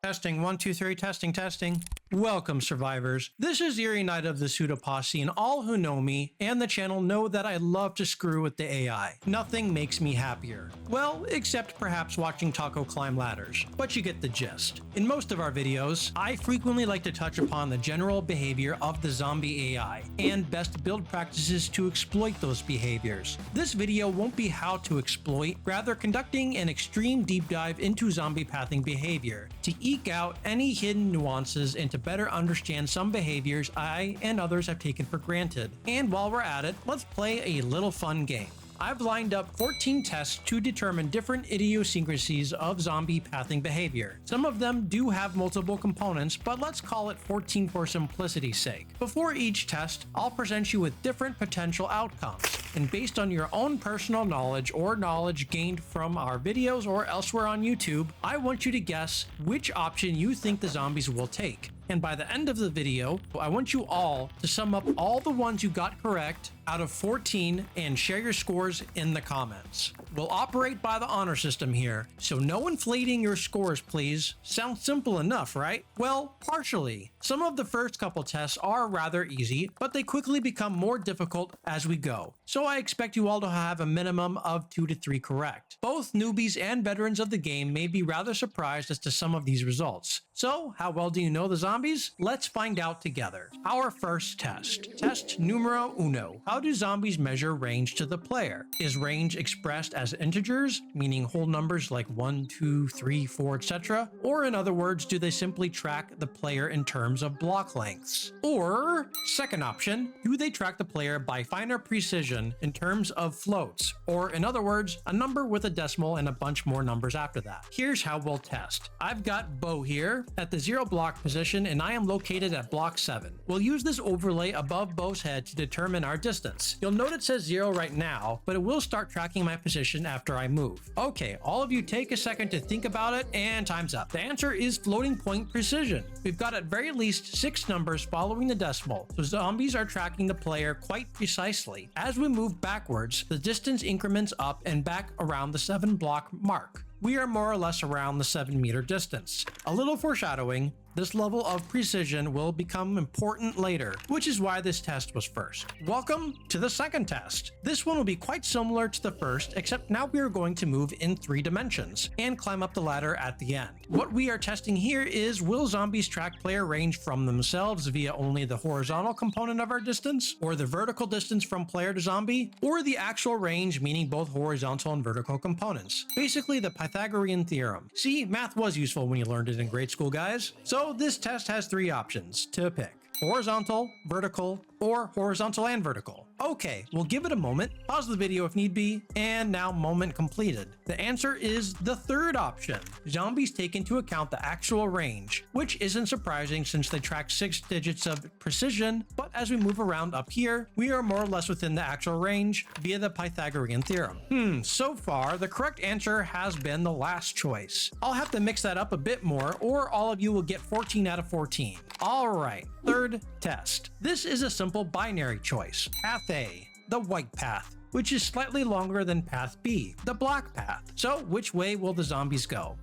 Testing, 1, 2, 3, testing. Welcome, survivors. This is Eerie Knight of the Pseudo Posse, and all who know me and the channel know that I love to screw with the AI. Nothing makes me happier. Well, except perhaps watching Taco climb ladders, but you get the gist. In most of our videos, I frequently like to touch upon the general behavior of the zombie AI, and best build practices to exploit those behaviors. This video won't be how to exploit, rather conducting an extreme deep dive into zombie pathing behavior, to eke out any hidden nuances and to better understand some behaviors I and others have taken for granted. And while we're at it, let's play a little fun game. I've lined up 14 tests to determine different idiosyncrasies of zombie pathing behavior. Some of them do have multiple components, but let's call it 14 for simplicity's sake. Before each test, I'll present you with different potential outcomes, and based on your own personal knowledge or knowledge gained from our videos or elsewhere on YouTube, I want you to guess which option you think the zombies will take. And by the end of the video, I want you all to sum up all the ones you got correct out of 14 and share your scores in the comments. We'll operate by the honor system here, so no inflating your scores, please. Sounds simple enough, right? Well, partially. Some of the first couple tests are rather easy, but they quickly become more difficult as we go. So I expect you all to have a minimum of 2 to 3 correct. Both newbies and veterans of the game may be rather surprised as to some of these results. So, how well do you know the zombies? Let's find out together. Our first test. Test numero uno. How do zombies measure range to the player? Is range expressed as integers, meaning whole numbers like 1, 2, 3, 4, etc.? Or in other words, do they simply track the player in terms of block lengths? Or, second option, do they track the player by finer precision in terms of floats? Or in other words, a number with a decimal and a bunch more numbers after that. Here's how we'll test. I've got Bo here at the 0 block position, and I am located at block 7. We'll use this overlay above Bo's head to determine our distance. You'll note it says 0 right now, but it will start tracking my position after I move. Okay, all of you take a second to think about it, and time's up. The answer is floating point precision. We've got at very least 6 numbers following the decimal, so zombies are tracking the player quite precisely. As we move backwards, the distance increments up and back around the 7 block mark. We are more or less around the 7 meter distance. A little foreshadowing, this level of precision will become important later, which is why this test was first. Welcome to the second test. This one will be quite similar to the first, except now we are going to move in 3 dimensions and climb up the ladder at the end. What we are testing here is, will zombies track player range from themselves via only the horizontal component of our distance, or the vertical distance from player to zombie, or the actual range, meaning both horizontal and vertical components? Basically the Pythagorean theorem. See, math was useful when you learned it in grade school, guys. So this test has 3 options to pick: horizontal, vertical, or horizontal and vertical. Okay, we'll give it a moment, pause the video if need be, and now moment completed. The answer is the third option. Zombies take into account the actual range, which isn't surprising since they track 6 digits of precision, but as we move around up here, we are more or less within the actual range via the Pythagorean theorem. So far, the correct answer has been the last choice. I'll have to mix that up a bit more, or all of you will get 14 out of 14. Alright, third test. This is a simple binary choice. Path A, the white path, which is slightly longer than path B, the black path. So which way will the zombies go?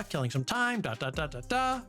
Killing some time,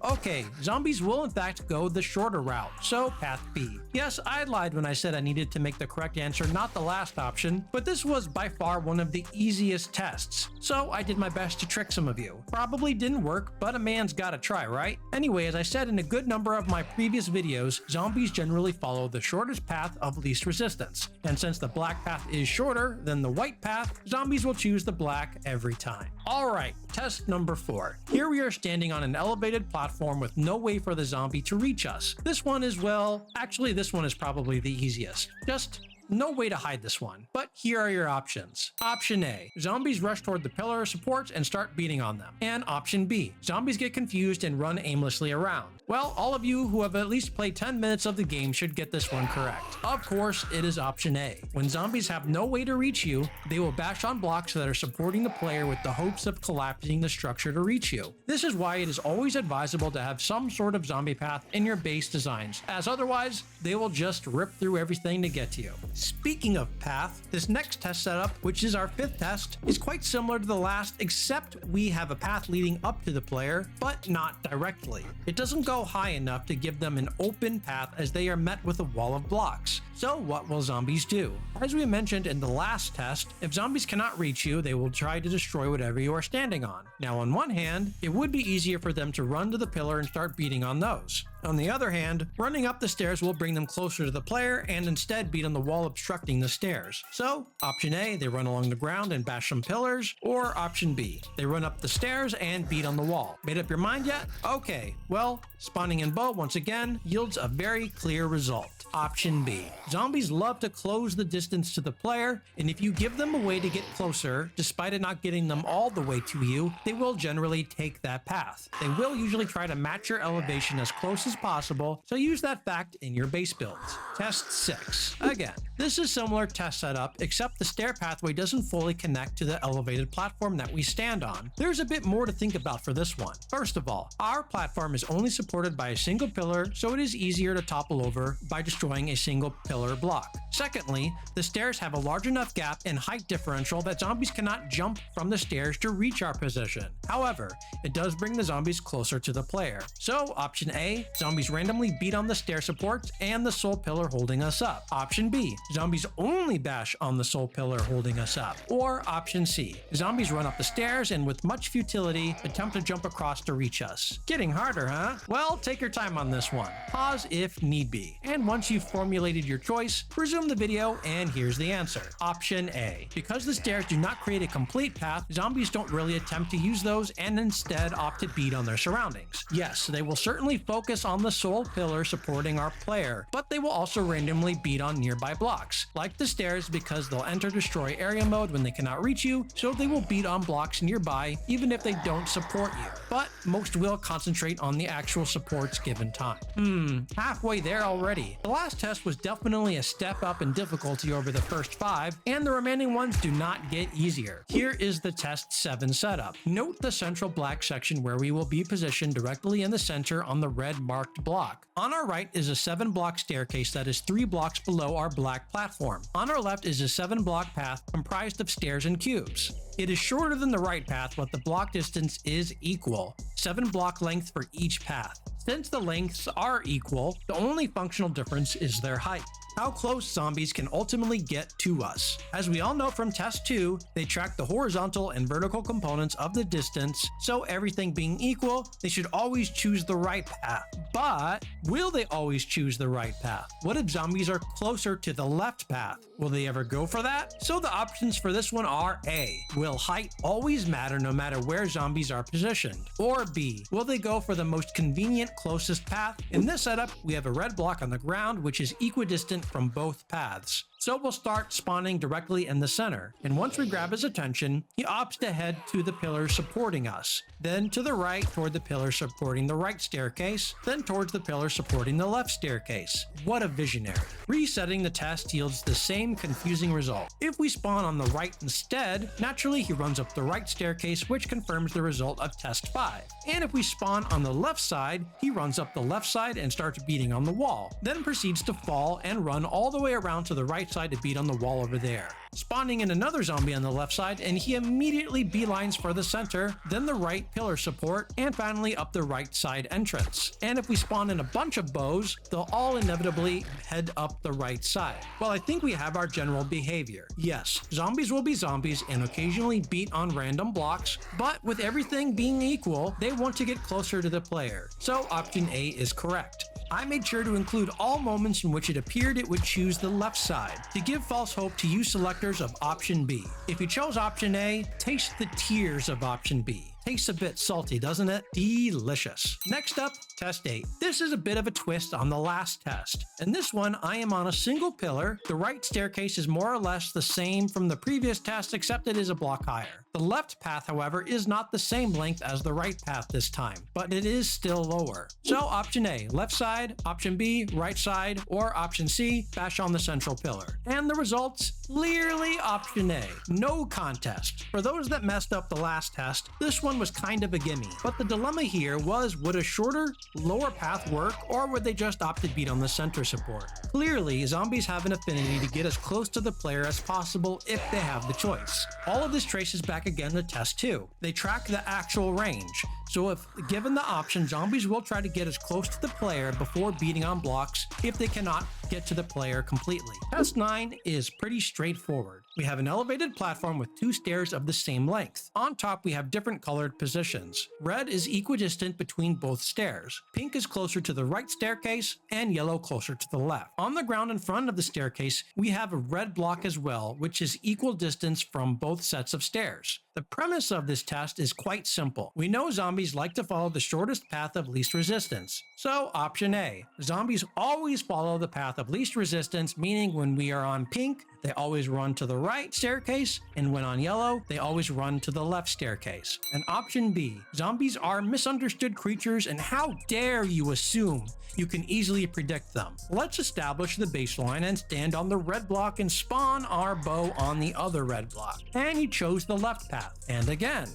Okay, zombies will in fact go the shorter route, so path B. Yes, I lied when I said I needed to make the correct answer not the last option, but this was by far one of the easiest tests, so I did my best to trick some of you. Probably didn't work, but a man's gotta try, right? Anyway, as I said in a good number of my previous videos, zombies generally follow the shortest path of least resistance, and since the black path is shorter than the white path, zombies will choose the black every time. Alright, test number 4. Here we are standing on an elevated platform with no way for the zombie to reach us. This one is, well, actually this one is probably the easiest. Just no way to hide this one. But here are your options. Option A, zombies rush toward the pillar of supports and start beating on them. And option B, zombies get confused and run aimlessly around. Well, all of you who have at least played 10 minutes of the game should get this one correct. Of course, it is option A. When zombies have no way to reach you, they will bash on blocks that are supporting the player with the hopes of collapsing the structure to reach you. This is why it is always advisable to have some sort of zombie path in your base designs, as otherwise, they will just rip through everything to get to you. Speaking of path, this next test setup, which is our 5th test, is quite similar to the last, except we have a path leading up to the player, but not directly. It doesn't go high enough to give them an open path as they are met with a wall of blocks. So what will zombies do? As we mentioned in the last test, if zombies cannot reach you, they will try to destroy whatever you are standing on. Now on one hand, it would be easier for them to run to the pillar and start beating on those. On the other hand, running up the stairs will bring them closer to the player and instead beat on the wall obstructing the stairs. So, option A, they run along the ground and bash some pillars, or option B, they run up the stairs and beat on the wall. Made up your mind yet? Okay, well, spawning in bow once again yields a very clear result. Option B. Zombies love to close the distance to the player, and if you give them a way to get closer, despite it not getting them all the way to you, they will generally take that path. They will usually try to match your elevation as close as possible, so use that fact in your base builds. Test 6. Again, this is similar test setup, except the stair pathway doesn't fully connect to the elevated platform that we stand on. There's a bit more to think about for this one. First of all, our platform is only supported by a single pillar, so it is easier to topple over by destroying a single pillar block. Secondly, the stairs have a large enough gap and height differential that zombies cannot jump from the stairs to reach our position. However, it does bring the zombies closer to the player. So, option A, zombies randomly beat on the stair supports and the sole pillar holding us up. Option B, zombies only bash on the sole pillar holding us up. Or option C, zombies run up the stairs and with much futility attempt to jump across to reach us. Getting harder, huh? Well, take your time on this one. Pause if need be. And once you've formulated your choice, resume the video and here's the answer. Option A. Because the stairs do not create a complete path, zombies don't really attempt to use those and instead opt to beat on their surroundings. Yes, they will certainly focus on the sole pillar supporting our player, but they will also randomly beat on nearby blocks, like the stairs, because they'll enter destroy area mode when they cannot reach you, so they will beat on blocks nearby even if they don't support you. But most will concentrate on the actual supports given time. Halfway there already. The last test was definitely a step up in difficulty over the first 5, and the remaining ones do not get easier. Here is the test 7 setup. Note the central black section where we will be positioned directly in the center on the red marked block. On our right is a 7-block staircase that is 3 blocks below our black platform. On our left is a 7-block path comprised of stairs and cubes. It is shorter than the right path, but the block distance is equal. 7 block length for each path. Since the lengths are equal, the only functional difference is their height. How close zombies can ultimately get to us. As we all know from test 2, they track the horizontal and vertical components of the distance, so everything being equal, they should always choose the right path. But will they always choose the right path? What if zombies are closer to the left path? Will they ever go for that? So the options for this one are A. Will height always matter no matter where zombies are positioned? Or B. Will they go for the most convenient closest path? In this setup, we have a red block on the ground which is equidistant from both paths. So we'll start spawning directly in the center, and once we grab his attention, he opts to head to the pillar supporting us, then to the right toward the pillar supporting the right staircase, then towards the pillar supporting the left staircase. What a visionary. Resetting the test yields the same confusing result. If we spawn on the right instead, naturally he runs up the right staircase, which confirms the result of test 5. And if we spawn on the left side, he runs up the left side and starts beating on the wall, then proceeds to fall and run all the way around to the right side to beat on the wall over there. Spawning in another zombie on the left side, and he immediately beelines for the center, then the right pillar support, and finally up the right side entrance. And if we spawn in a bunch of bows, they'll all inevitably head up the right side. Well, I think we have our general behavior. Yes, zombies will be zombies and occasionally beat on random blocks, but with everything being equal, they want to get closer to the player. So option A is correct. I made sure to include all moments in which it appeared it would choose the left side, to give false hope to you selectors of option B. If you chose option A, taste the tears of option B. Tastes a bit salty, doesn't it? Delicious. Next up, test 8. This is a bit of a twist on the last test. In this one, I am on a single pillar. The right staircase is more or less the same from the previous test, except it is a block higher. The left path, however, is not the same length as the right path this time, but it is still lower. So option A, left side, option B, right side, or option C, bash on the central pillar. And the results? Clearly option A. No contest. For those that messed up the last test, this one one was kind of a gimme, but the dilemma here was, would a shorter, lower path work, or would they just opt to beat on the center support? Clearly, zombies have an affinity to get as close to the player as possible if they have the choice. All of this traces back again to test 2. They track the actual range, so if given the option, zombies will try to get as close to the player before beating on blocks if they cannot get to the player completely. Test 9 is pretty straightforward. We have an elevated platform with 2 stairs of the same length. On top, we have different colored positions. Red is equidistant between both stairs. Pink is closer to the right staircase, and yellow closer to the left. On the ground in front of the staircase, we have a red block as well, which is equal distance from both sets of stairs. The premise of this test is quite simple. We know zombies like to follow the shortest path of least resistance. So, option A. Zombies always follow the path of least resistance, meaning when we are on pink, they always run to the right staircase, and when on yellow, they always run to the left staircase. And option B. Zombies are misunderstood creatures, and how dare you assume you can easily predict them. Let's establish the baseline and stand on the red block and spawn our bow on the other red block. And he chose the left path. And again.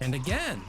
And again.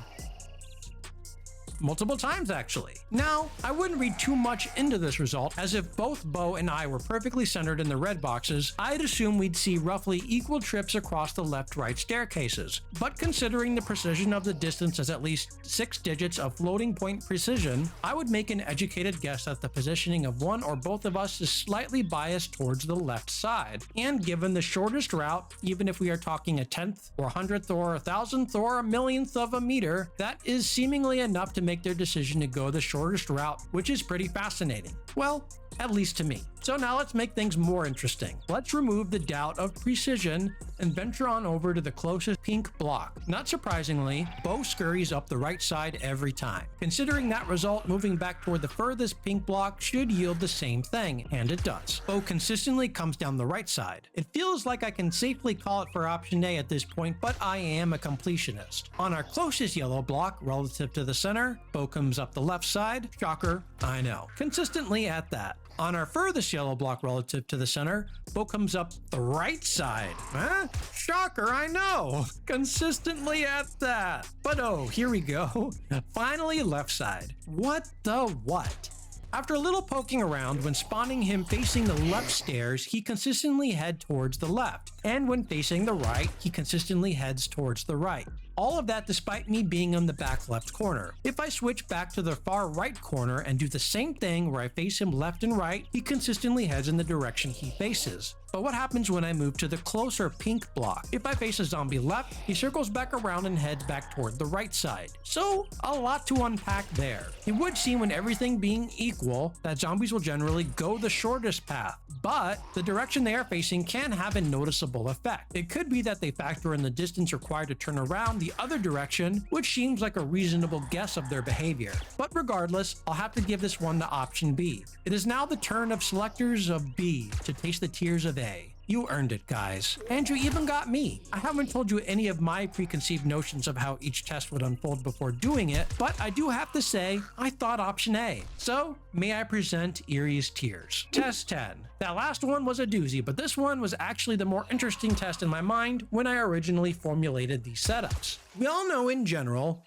Multiple times actually. Now, I wouldn't read too much into this result, as if both Bo and I were perfectly centered in the red boxes, I'd assume we'd see roughly equal trips across the left-right staircases. But considering the precision of the distance as at least 6 digits of floating point precision, I would make an educated guess that the positioning of one or both of us is slightly biased towards the left side. And given the shortest route, even if we are talking a 10th or 100th or 1,000th or a millionth of a meter, that is seemingly enough to make their decision to go the shortest route, which is pretty fascinating. Well, at least to me. So now let's make things more interesting. Let's remove the doubt of precision and venture on over to the closest pink block. Not surprisingly, Bo scurries up the right side every time. Considering that result, moving back toward the furthest pink block should yield the same thing, and it does. Bo consistently comes down the right side. It feels like I can safely call it for option A at this point, but I am a completionist. On our closest yellow block, relative to the center, Bo comes up the left side. Shocker, I know. Consistently at that. On our furthest yellow block relative to the center, Bo comes up the right side. Huh? Shocker, I know. Consistently at that. But oh, here we go. Finally left side. What the what? After a little poking around, when spawning him facing the left stairs, he consistently heads towards the left. And when facing the right, he consistently heads towards the right. All of that despite me being on the back left corner. If I switch back to the far right corner and do the same thing where I face him left and right, he consistently heads in the direction he faces. But what happens when I move to the closer pink block? If I face a zombie left, he circles back around and heads back toward the right side. So, a lot to unpack there. It would seem, when everything being equal, that zombies will generally go the shortest path, but the direction they are facing can have a noticeable effect. It could be that they factor in the distance required to turn around the other direction, which seems like a reasonable guess of their behavior. But regardless, I'll have to give this one to option B. It is now the turn of selectors of B to taste the tears of A. You earned it, guys. And you even got me. I haven't told you any of my preconceived notions of how each test would unfold before doing it, but I do have to say, I thought option A. So, may I present Erie's Tears. Test 10. That last one was a doozy, but this one was actually the more interesting test in my mind when I originally formulated these setups. We all know in general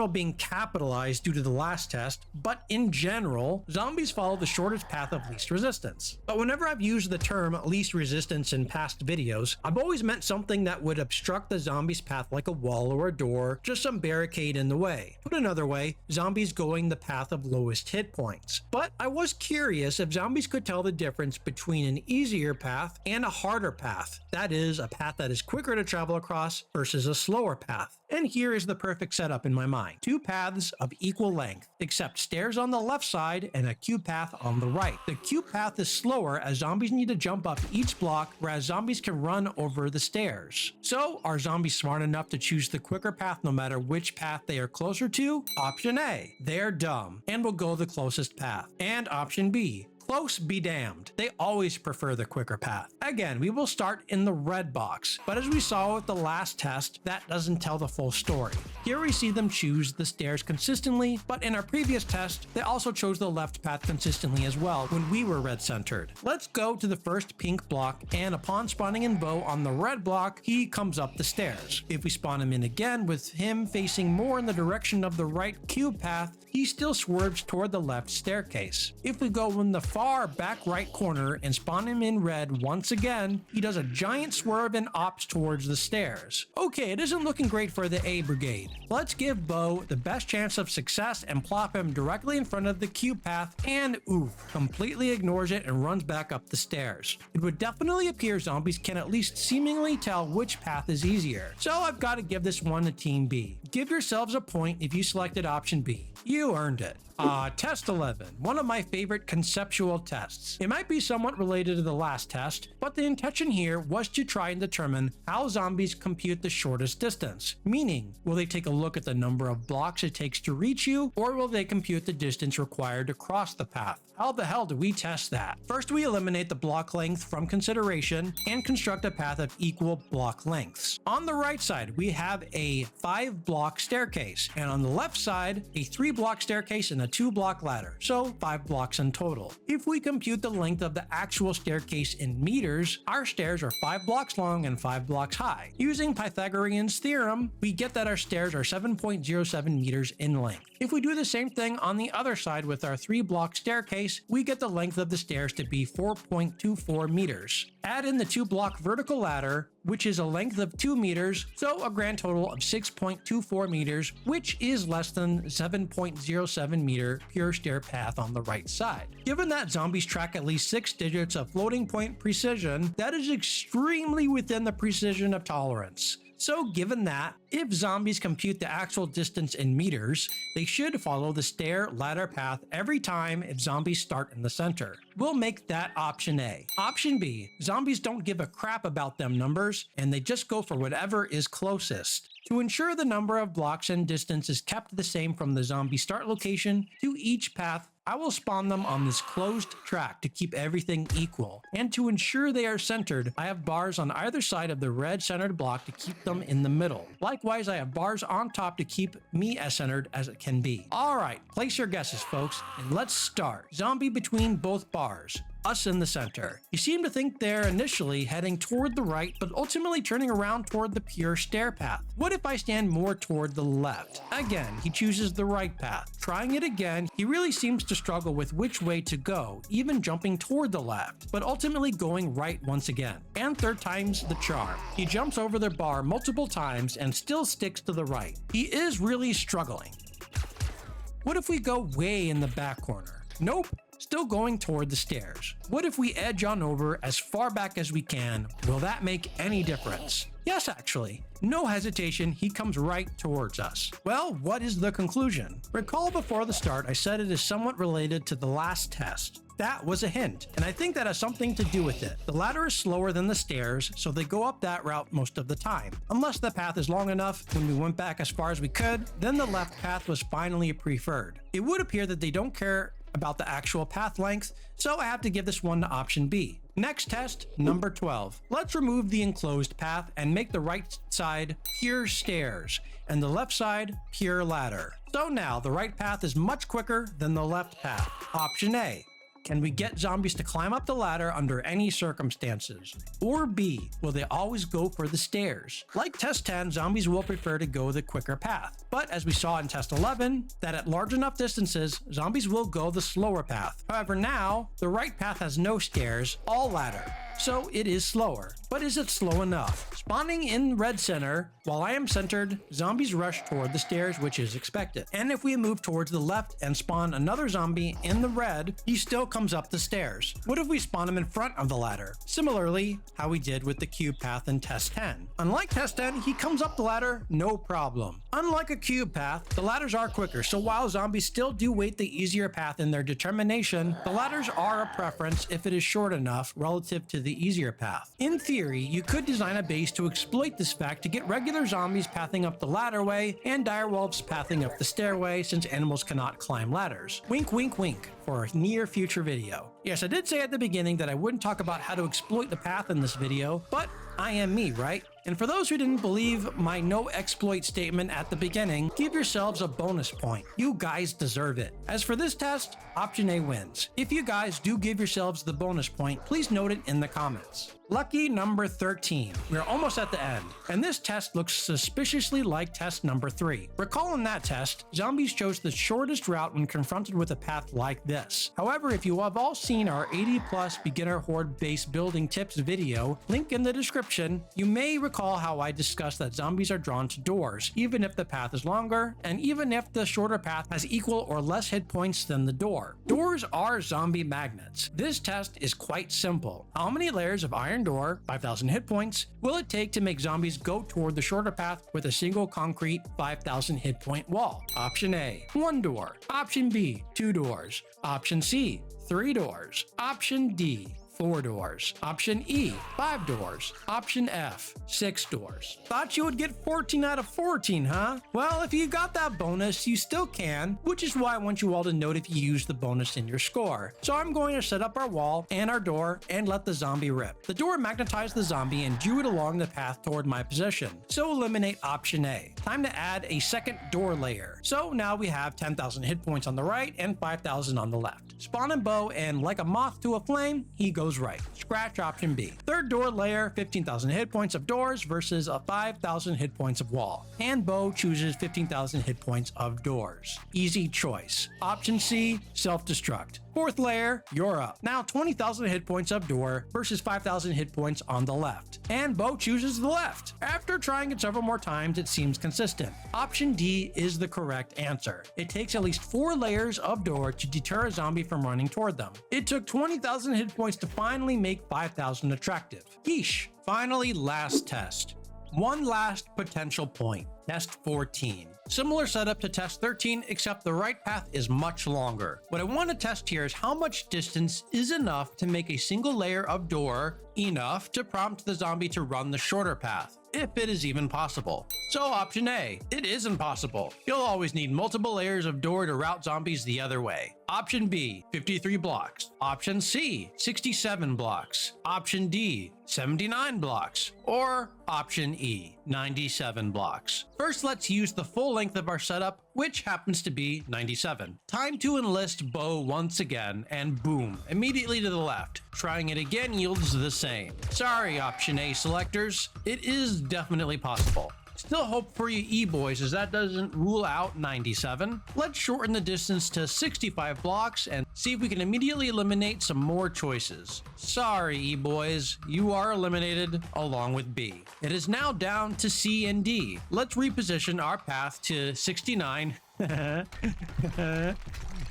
being capitalized due to the last test, but in general, zombies follow the shortest path of least resistance. But whenever I've used the term least resistance in past videos, I've always meant something that would obstruct the zombie's path like a wall or a door, just some barricade in the way. Put another way, zombies going the path of lowest hit points. But I was curious if zombies could tell the difference between an easier path and a harder path. That is, a path that is quicker to travel across versus a slower path. And here is the perfect setup in my mind. 2 paths of equal length, except stairs on the left side and a queue path on the right. The queue path is slower as zombies need to jump up each block, whereas zombies can run over the stairs. So, are zombies smart enough to choose the quicker path no matter which path they are closer to? Option A, they're dumb and will go the closest path. And option B, close be damned. They always prefer the quicker path. Again, we will start in the red box, but as we saw with the last test, that doesn't tell the full story. Here we see them choose the stairs consistently, but in our previous test, they also chose the left path consistently as well when we were red centered. Let's go to the first pink block, and upon spawning in Bo on the red block, he comes up the stairs. If we spawn him in again with him facing more in the direction of the right cube path, he still swerves toward the left staircase. If we go in the far back right corner and spawn him in red once again, he does a giant swerve and opts towards the stairs. Okay, it isn't looking great for the A brigade. Let's give Bo the best chance of success and plop him directly in front of the cube path, and oof, completely ignores it and runs back up the stairs. It would definitely appear zombies can at least seemingly tell which path is easier, so I've got to give this one to Team B. Give yourselves a point if you selected option B. You earned it. Test 11, one of my favorite conceptual tests. It might be somewhat related to the last test, but the intention here was to try and determine how zombies compute the shortest distance. Meaning, will they take a look at the number of blocks it takes to reach you, or will they compute the distance required to cross the path? How the hell do we test that? First, we eliminate the block length from consideration and construct a path of equal block lengths. On the right side, we have a 5-block staircase, and on the left side, a 3-block staircase and a 2-block ladder, so 5 blocks in total. If we compute the length of the actual staircase in meters, our stairs are 5 blocks long and 5 blocks high. Using Pythagorean's theorem, we get that our stairs are 7.07 meters in length. If we do the same thing on the other side with our 3-block staircase, we get the length of the stairs to be 4.24 meters. Add in the 2-block vertical ladder, which is a length of 2 meters, so a grand total of 6.24 meters, which is less than 7.07 meter pure stair path on the right side. Given that zombies track at least 6 digits of floating point precision, that is extremely within the precision of tolerance. So given that, if zombies compute the actual distance in meters, they should follow the stair ladder path every time if zombies start in the center. We'll make that option A. Option B, zombies don't give a crap about them numbers, and they just go for whatever is closest. To ensure the number of blocks and distance is kept the same from the zombie start location to each path, I will spawn them on this closed track to keep everything equal. And to ensure they are centered, I have bars on either side of the red centered block to keep them in the middle. Likewise, I have bars on top to keep me as centered as it can be. Alright, place your guesses folks, and let's start. Zombie between both bars. Us in the center. You seem to think they're initially heading toward the right, but ultimately turning around toward the pure stair path. What if I stand more toward the left? Again, he chooses the right path. Trying it again, he really seems to struggle with which way to go, even jumping toward the left, but ultimately going right once again. And third time's the charm. He jumps over the bar multiple times and still sticks to the right. He is really struggling. What if we go way in the back corner? Nope. Still going toward the stairs. What if we edge on over as far back as we can? Will that make any difference? Yes, actually. No hesitation, he comes right towards us. Well, what is the conclusion? Recall before the start I said it is somewhat related to the last test. That was a hint, and I think that has something to do with it. The ladder is slower than the stairs, so they go up that route most of the time. Unless the path is long enough, when we went back as far as we could, then the left path was finally preferred. It would appear that they don't care about the actual path length, so I have to give this one to option B. Next test, number 12. Let's remove the enclosed path and make the right side pure stairs and the left side pure ladder. So now the right path is much quicker than the left path. Option A. Can we get zombies to climb up the ladder under any circumstances? Or B, will they always go for the stairs? Like test 10, zombies will prefer to go the quicker path. But as we saw in test 11, that at large enough distances, zombies will go the slower path. However now, the right path has no stairs, all ladder. So it is slower. But is it slow enough? Spawning in red center, while I am centered, zombies rush toward the stairs, which is expected. And if we move towards the left and spawn another zombie in the red, he still comes up the stairs. What if we spawn him in front of the ladder? Similarly, how we did with the cube path in test 10. Unlike test 10, he comes up the ladder, no problem. Unlike a cube path, the ladders are quicker, so while zombies still do weight the easier path in their determination, the ladders are a preference if it is short enough relative to the easier path. In theory, you could design a base to exploit this fact to get regular zombies pathing up the ladderway and direwolves pathing up the stairway, since animals cannot climb ladders. Wink wink wink for a near future video. Yes, I did say at the beginning that I wouldn't talk about how to exploit the path in this video, but I am me, right? And for those who didn't believe my no exploit statement at the beginning, give yourselves a bonus point. You guys deserve it. As for this test, option A wins. If you guys do give yourselves the bonus point, please note it in the comments. Lucky number 13. We're almost at the end, and this test looks suspiciously like test number 3. Recall in that test, zombies chose the shortest route when confronted with a path like this. However, if you have all seen our 80+ beginner HordeBase building tips video, link in the description, you may recall how I discussed that zombies are drawn to doors, even if the path is longer, and even if the shorter path has equal or less hit points than the door. Doors are zombie magnets. This test is quite simple. How many layers of iron door, 5,000 hit points, will it take to make zombies go toward the shorter path with a single concrete 5,000 hit point wall? Option A, 1 door. Option B, 2 doors. Option C, 3 doors. Option D, 4 doors. Option E, 5 doors. Option F, 6 doors. Thought you would get 14 out of 14, huh? Well, if you got that bonus, you still can, which is why I want you all to note if you use the bonus in your score. So I'm going to set up our wall and our door and let the zombie rip. The door magnetized the zombie and drew it along the path toward my position. So eliminate option A. Time to add a second door layer. So now we have 10,000 hit points on the right and 5,000 on the left. Spawn and bow, and like a moth to a flame, he goes right. Scratch option B. Third door layer, 15,000 hit points of doors versus a 5,000 hit points of wall. And bow chooses 15,000 hit points of doors. Easy choice. Option C, self-destruct. Fourth layer, you're up. Now 20,000 hit points of door versus 5,000 hit points on the left. And bow chooses the left. After trying it several more times, it seems consistent. Option D is the correct answer. It takes at least 4 layers of door to deter a zombie from running toward them. It took 20,000 hit points to finally make 5,000 attractive. Yeesh. Finally, last test. One last potential point. Test 14. Similar setup to test 13, except the right path is much longer. What I want to test here is how much distance is enough to make a single layer of door enough to prompt the zombie to run the shorter path, if it is even possible. So option A, it isn't possible. You'll always need multiple layers of door to route zombies the other way. Option B, 53 blocks. Option C, 67 blocks. Option D, 79 blocks. Or option E, 97 blocks. First, let's use the full length of our setup, which happens to be 97. Time to enlist bow once again, and boom, immediately to the left. Trying it again yields the same. Sorry, option A selectors, it is definitely possible. Still hope for you E-boys, as that doesn't rule out 97. Let's shorten the distance to 65 blocks and see if we can immediately eliminate some more choices. Sorry E-boys, you are eliminated along with B. It is now down to C and D. Let's reposition our path to 69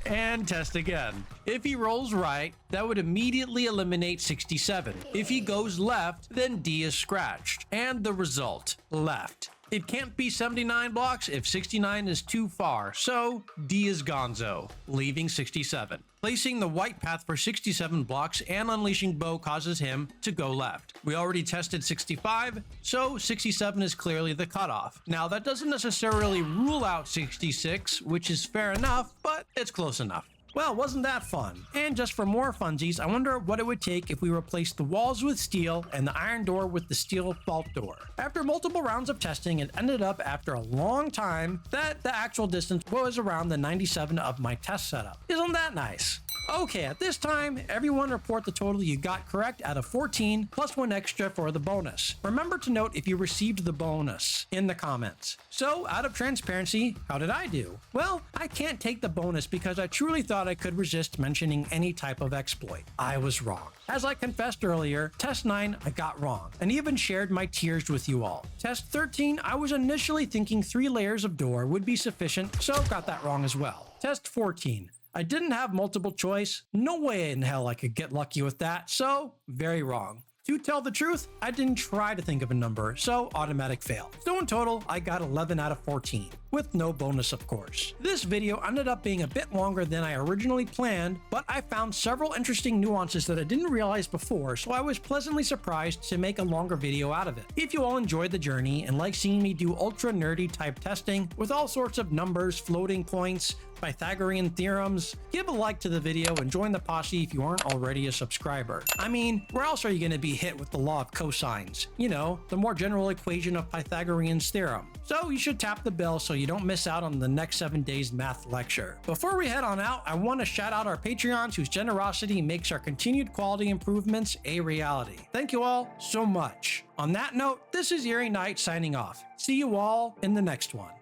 and test again. If he rolls right, that would immediately eliminate 67. If he goes left, then D is scratched. And the result, left. It can't be 79 blocks if 69 is too far, so D is gonzo, leaving 67. Placing the white path for 67 blocks and unleashing bow causes him to go left. We already tested 65, so 67 is clearly the cutoff. Now that doesn't necessarily rule out 66, which is fair enough, but it's close enough. Well, wasn't that fun? And just for more funsies, I wonder what it would take if we replaced the walls with steel and the iron door with the steel vault door. After multiple rounds of testing, it ended up after a long time that the actual distance was around the 97 of my test setup. Isn't that nice? Okay, at this time, everyone report the total you got correct out of 14, plus 1 extra for the bonus. Remember to note if you received the bonus in the comments. So, out of transparency, how did I do? Well, I can't take the bonus because I truly thought I could resist mentioning any type of exploit. I was wrong. As I confessed earlier, test 9 I got wrong, and even shared my tears with you all. Test 13, I was initially thinking 3 layers of door would be sufficient, so got that wrong as well. Test 14. I didn't have multiple choice. No way in hell I could get lucky with that, so very wrong. To tell the truth, I didn't try to think of a number, so automatic fail. So in total, I got 11 out of 14. with no bonus of course. This video ended up being a bit longer than I originally planned, but I found several interesting nuances that I didn't realize before, so I was pleasantly surprised to make a longer video out of it. If you all enjoyed the journey and like seeing me do ultra nerdy type testing with all sorts of numbers, floating points, Pythagorean theorems, give a like to the video and join the posse if you aren't already a subscriber. I mean, where else are you going to be hit with the law of cosines? You know, the more general equation of Pythagorean's theorem. So you should tap the bell so you don't miss out on the next 7 days math lecture. Before we head on out, I want to shout out our Patreons whose generosity makes our continued quality improvements a reality. Thank you all so much. On that note, this is Eerie Knight signing off. See you all in the next one.